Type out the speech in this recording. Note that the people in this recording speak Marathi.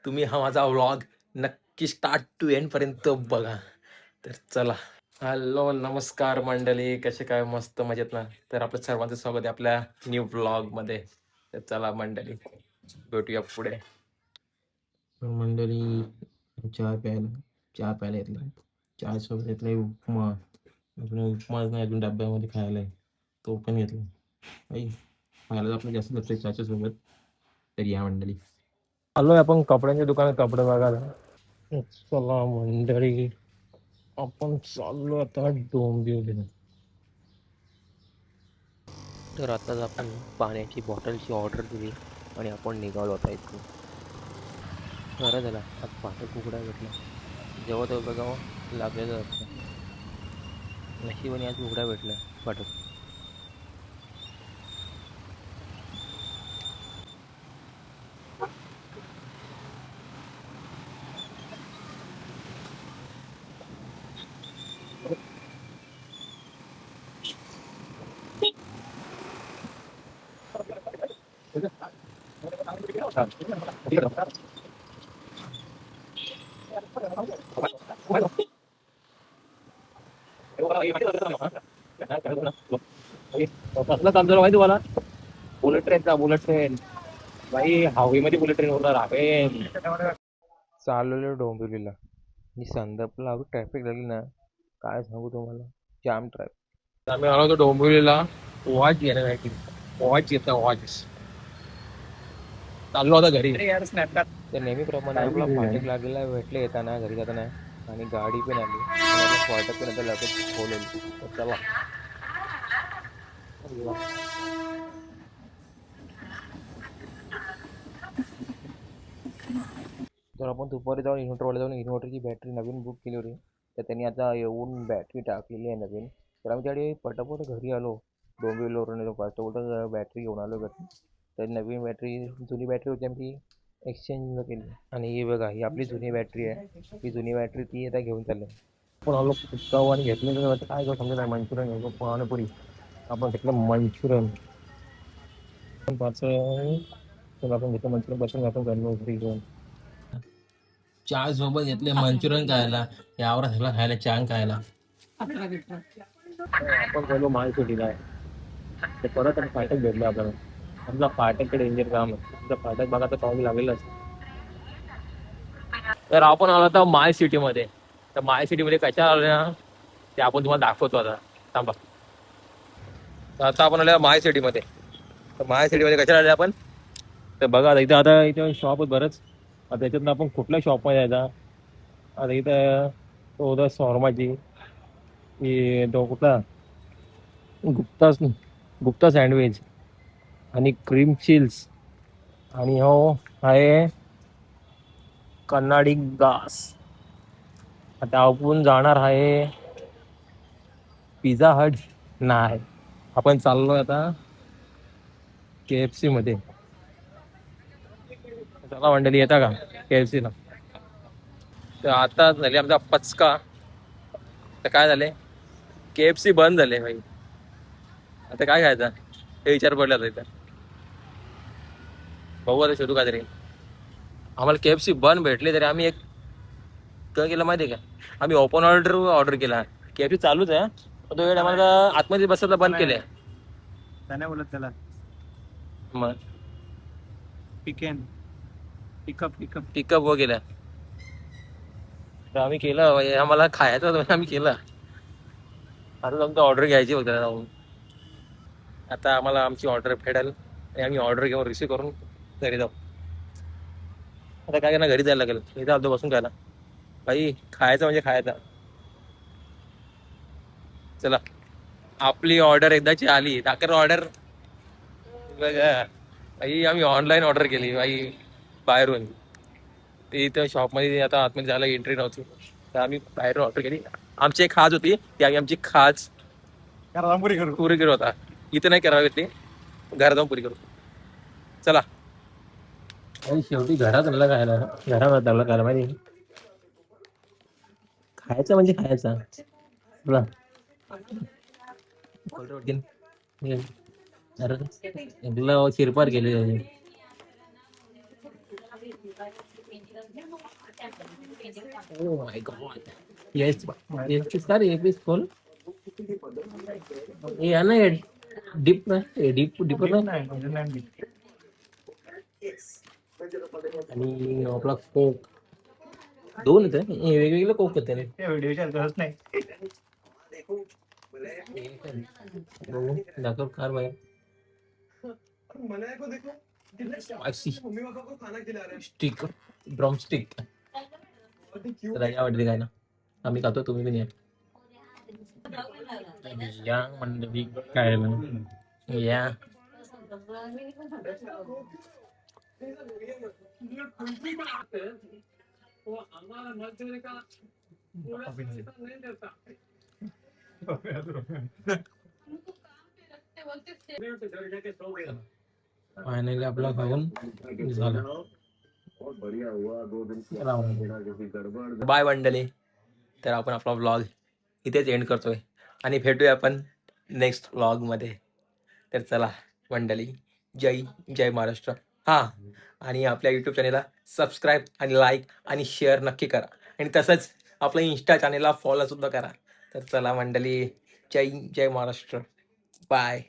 तुम्ही हा माझा व्लॉग नक्की स्टार्ट टू एंड पर्यंत बघा. तर चला. हॅलो नमस्कार मंडळी, कसे काय? मस्त मजेत ना? तर आपलं सर्वांचं स्वागत आहे आपल्या न्यू व्लॉग मध्ये. तर चला मंडळी, भेटूया पुढे. तर मंडळी, चहा प्यायला घेतला. चहा सोबत घेतलाय उपमा. अजून उपमाच नाही, अजून डब्यामध्ये खायला आहे, तो पण घेतला. आई खायला आपलं जास्त लागतं चहाच्या सोबत. तर या मंडळी, आलोय आपण कपड्यांच्या दुकानात कपडे बघायला. चला मंडळी, आपण चाललो आता डोंबिवलीला. तर आताच आपण पाण्याची बॉटलची ऑर्डर दिली आणि आपण निघालो आता इथून. बरं झालं आज फाटक उघडा भेटला. जेव्हा तेव्हा बघावं लागलेलं असतं. नशिबाने आज उघडा भेटला फाटक. कसलं काम झालं माहिती तुम्हाला? बुलेट ट्रेनचा, बुलेट ट्रेन. बाई हवेमध्ये बुलेट ट्रेन होणार आहे. चाललेलो डोंबिवलीला मी संदर्भला ट्रॅफिक लागली ना, काय सांगू तुम्हाला, जाम ट्रॅफिक. आम्ही आलो होतो डोंबिवलीला वॉच घेण्यासाठी. वॉच घेतला, वॉच. चाललो होता घरी. तर नेहमीप्रमाणे आपला फाटक लागलेला भेटले येताना घरी जाताना, आणि गाडी पण आली आणि आपला फाटक पण आता लगेच खोलवली. तर चला. तर आपण दुपारी जाऊन इन्व्हर्टरवाला जाऊन इन्व्हर्टरची बॅटरी नवीन बुक केली होती. तर त्यांनी आता येऊन बॅटरी टाकलेली आहे नवीन. तर आम्ही त्यावेळी पटापट घरी आलो. डोंबिवलीवरून येतो पटापट बॅटरी घेऊन आलो घरी. तर नवीन बॅटरी, जुनी बॅटरी होती आमची, एक्सचेंज केली. आणि ही बघा, ही आपली जुनी बॅटरी आहे. ही जुनी बॅटरी ती आता घेऊन चालली. आपण आलो पुस्तकावर आणि घेतलं काय समजा नाही. मंचुरियन घेतो पाणीपुरी. आपण घेतलं मंचुरियन पाच. आपण घेतलं मंचुरियन बसून आपण घरी घेऊन चहा सोबत घेतले मंचुरियन खायला. यावर ह्याला खायला चहा खायला. आपण गेलो मालसिटीला आहे. ते परत फाटक भेटले आपल्याला. आपला फाटककडे डेंजर काम आहे. तुमचा फाटक बघा तर पाहू लागेलच. तर आपण आलो आता माय सिटी मध्ये. तर माय सिटी मध्ये कशा आलो ना, ते आपण तुम्हाला दाखवतो आता. थांबा. तर आता आपण आलो माय सिटी मध्ये. तर माय सिटी मध्ये कशा आले आपण, तर बघा आता इथे शॉप बरंच. आता त्याच्यातनं आपण कुठल्या शॉपमध्ये जायचा. आता इथं तो होता शॉर्माची, की तो कुठला गुप्ता गुप्ता सँडविच आणि क्रीम चिल्स. आणि हो आहे कन्नाडी घास. आता आपण जाणार आहे पिझ्झा हट. नाही, आपण चाललोय आता KFC मध्ये. चला मंडळी, येता का KFC ला? तर आता झाले आमचा पचका. तर काय झाले, KFC बंद झाले भाई. आता काय खायचं हे विचार पडला इथं. बघू आता शोधू काहीतरी. आम्हाला KFC बंद भेटले तरी आम्ही एक काय केलं माहिती आहे का, आम्ही ओपन ऑर्डर केला. KFC चालूच आहे, पण तो वेळ आम्हाला आतमध्ये बसायला बंद केलंय. नाही बोलत त्याला. मग पिकअप पिकअप वगैरे तर आम्ही केलं. म्हणजे आम्हाला खायचं होतं, आम्ही केलं. आता आमचं ऑर्डर घ्यायची होती जाऊन. आता आम्हाला आमची ऑर्डर भेटेल आणि आम्ही ऑर्डर घेऊन रिसीव्ह करून घरी जाऊ. आता काय करणार, घरी जायला लागेल. इथं आलो बसून खायला भाई. खायचं म्हणजे खायचं. चला, आपली ऑर्डर एकदाची आली. दाखर ऑर्डर बघा भाई, आम्ही ऑनलाईन ऑर्डर केली भाई बाहेरून. ते इथं शॉपमध्ये आता आतमध्ये जायला एंट्री नव्हती, तर आम्ही बाहेरून ऑर्डर केली. आमची एक खाज होती, ती आम्ही आमची खाज पुरी करू होता. इथं नाही करावी ती, घरात जाऊन पुरी करू. चला. शेवटी घरात आणलं खायला. घरात आणलं खायला माहिती. खायचं म्हणजे खायचं. चला. शिरपार केले. Oh my god. Yes, yes, sir, ये भी स्कूल ये आहे ना डीप नाही डीपर नाही आणि आपला कोक दोन येते हे वेगवेगळे कोक होते रे व्हिडिओच्या गरज नाही. बघू दाखव कार बाहेर स्पायसी स्टिक ड्रम स्टिक तर आवडते काय ना आम्ही खातो तुम्ही पण या या मंडळी काय या फायनली आपला खाऊन झाला बाय मंडळी तर आपण आपला व्लॉग इथेच एंड करतोय आणि भेटूया आपण नेक्स्ट व्लॉगमध्ये तर चला मंडळी जय जय महाराष्ट्र हां आणि आपल्या यूट्यूब चॅनेलला सबस्क्राईब आणि लाईक आणि शेअर नक्की करा आणि तसंच आपल्या इंस्टा चॅनेलला फॉलोसुद्धा करा तर चला मंडळी जय जय महाराष्ट्र बाय